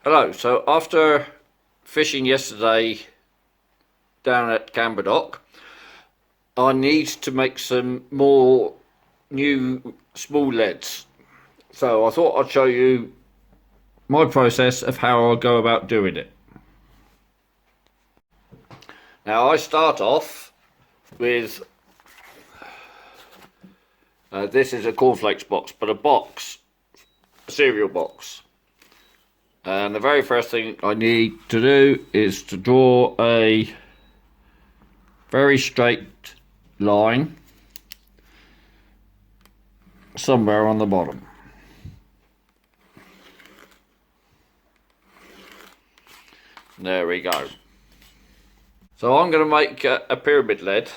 Hello. So after fishing yesterday down at Canberra Dock, I need to make some more new small leads. So I thought I'd show you my process of how I go about doing it. Now I start off with this is a cornflakes box, but a cereal box. And the very first thing I need to do is to draw a very straight line somewhere on the bottom. There we go. So I'm going to make a pyramid lead.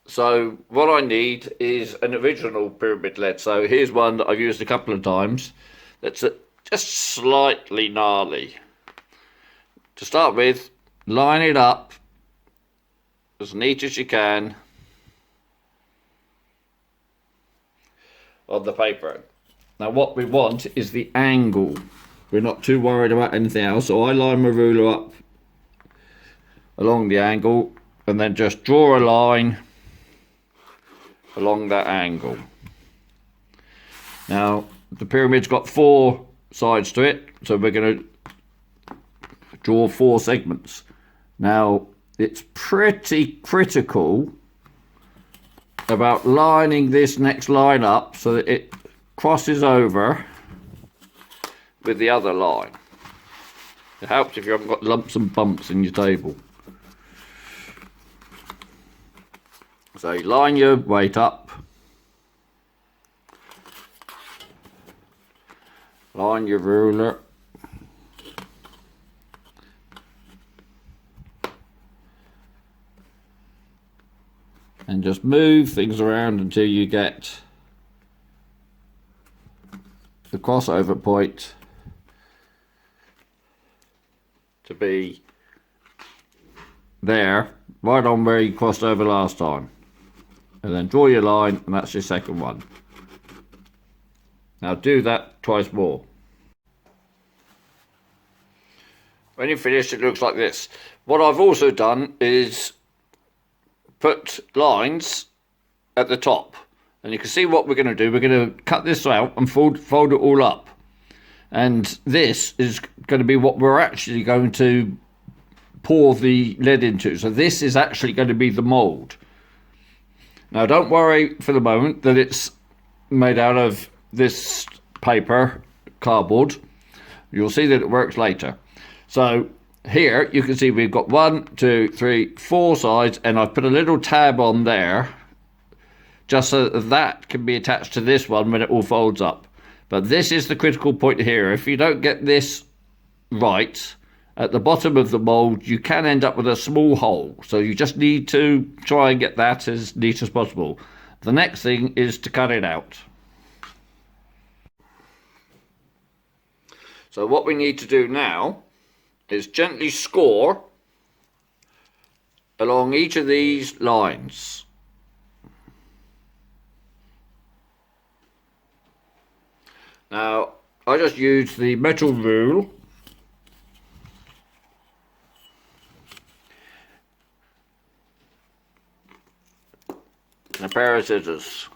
So what I need is an original pyramid lead. So here's one that I've used a couple of times that's just slightly gnarly. To start with, line it up as neat as you can on the paper. Now what we want is the angle. We're not too worried about anything else, so I line my ruler up along the angle and then just draw a line along that angle. Now the pyramid's got 4 sides to it, so we're going to draw 4 segments. Now it's pretty critical about lining this next line up so that it crosses over with the other line. It helps if you haven't got lumps and bumps in your table. So you line your weight up, line your ruler, and just move things around until you get the crossover point to be there, right on where you crossed over last time. And then draw your line, and that's your second one. Now do that twice more. When you're finished, it looks like this. What I've also done is put lines at the top, and you can see what we're going to do. We're going to cut this out and fold it all up, and this is going to be what we're actually going to pour the lead into. So this is actually going to be the mould. Now don't worry for the moment that it's made out of this paper, cardboard. You'll see that it works later. So here you can see we've got 1, 2, 3, 4 sides, and I've put a little tab on there just so that can be attached to this one when it all folds up. But this is the critical point here. If you don't get this right, at the bottom of the mould you can end up with a small hole, so you just need to try and get that as neat as possible. The next thing is to cut it out. So what we need to do now is gently score along each of these lines. Now I just use the metal rule and a pair of scissors,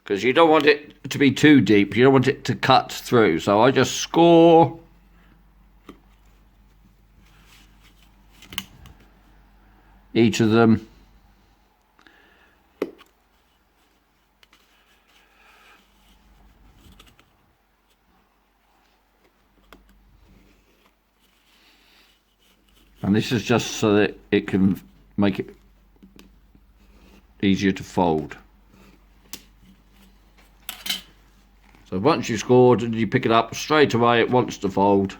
because you don't want it to be too deep, you don't want it to cut through. So I just score each of them. And this is just so that it can make it easier to fold. So once you've scored and you pick it up straight away, it wants to fold,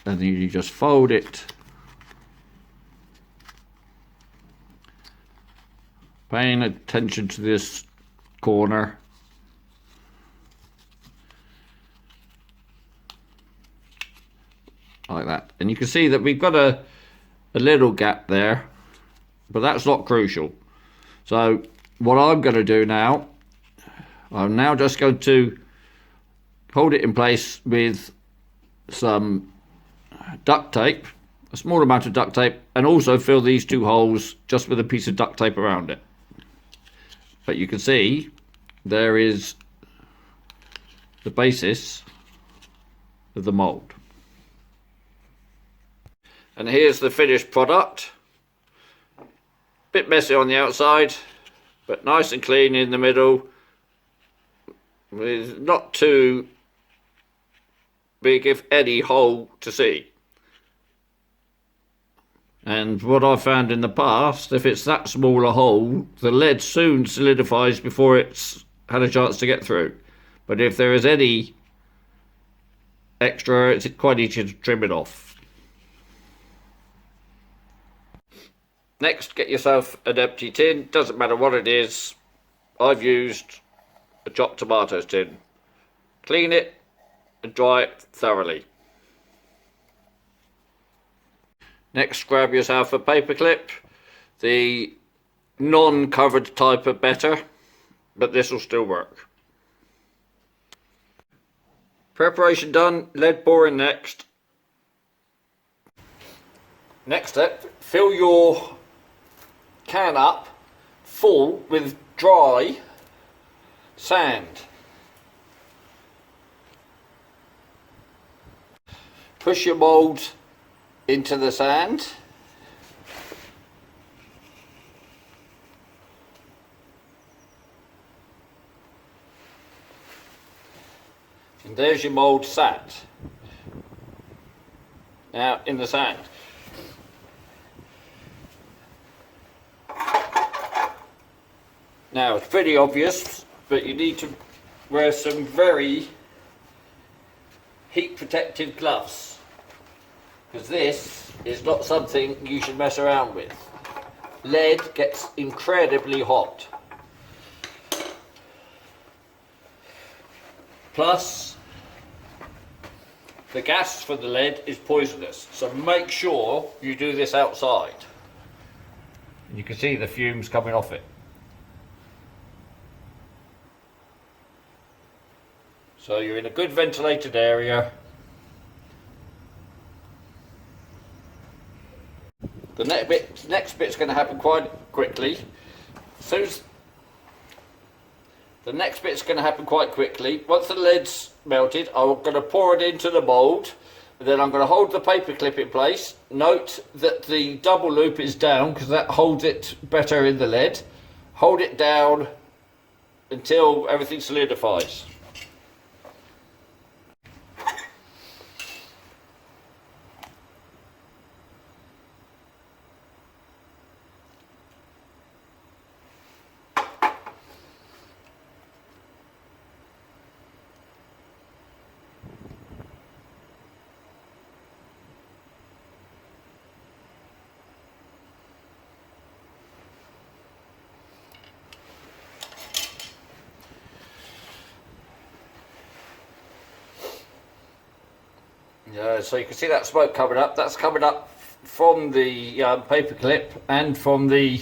and then you just fold it, paying attention to this corner. Like that. And you can see that we've got a little gap there, but that's not crucial. So what I'm going to do now, I'm now just going to hold it in place with some duct tape, a small amount of duct tape, and also fill these two holes just with a piece of duct tape around it. But you can see there is the basis of the mould. And here's the finished product. Bit messy on the outside, but nice and clean in the middle. With not too big, if any, hole to see. And what I've found in the past, if it's that small a hole, the lead soon solidifies before it's had a chance to get through. But if there is any extra, it's quite easy to trim it off. Next, get yourself an empty tin. Doesn't matter what it is. I've used a chopped tomatoes tin. Clean it and dry it thoroughly. Next, grab yourself a paper clip. The non-covered type are better, but this will still work. Preparation done, lead pouring next. Next step, fill your can up full with dry sand. Push your mould into the sand. And there's your mould sat. Now in the sand. Now it's pretty obvious, but you need to wear some very heat protective gloves, because this is not something you should mess around with. Lead gets incredibly hot. Plus, the gas for the lead is poisonous, so make sure you do this outside. You can see the fumes coming off it. So you're in a good ventilated area. The next bit's going to happen quite quickly. The next bit's going to happen quite quickly. Once the lead's melted, I'm going to pour it into the mould. Then I'm going to hold the paper clip in place. Note that the double loop is down because that holds it better in the lead. Hold it down until everything solidifies. So you can see that smoke coming up. That's coming up from the paper clip and from the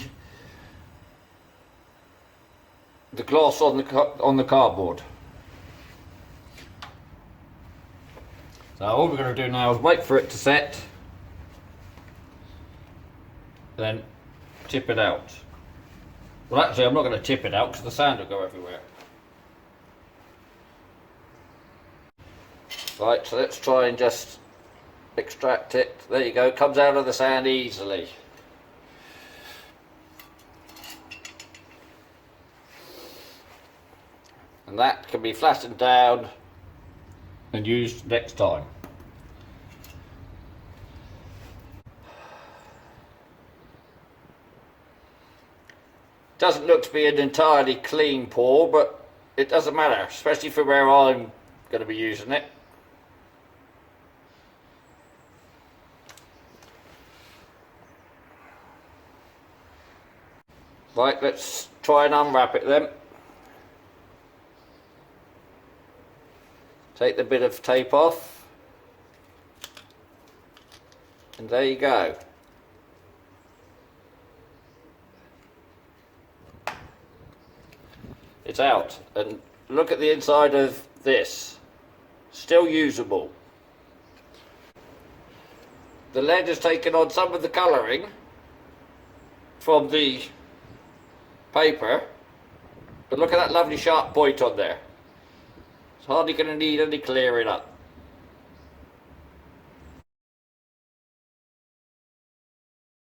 gloss on the cardboard. So all we're going to do now is wait for it to set, then tip it out. Well, actually, I'm not going to tip it out because the sand will go everywhere. Right, so let's try and just extract it. There you go, it comes out of the sand easily. And that can be flattened down and used next time. Doesn't look to be an entirely clean pour, but it doesn't matter, especially for where I'm going to be using it. Right, let's try and unwrap it then. Take the bit of tape off. And there you go. It's out. And look at the inside of this. Still usable. The lead has taken on some of the colouring from the paper, but look at that lovely sharp point on there. It's hardly going to need any clearing up.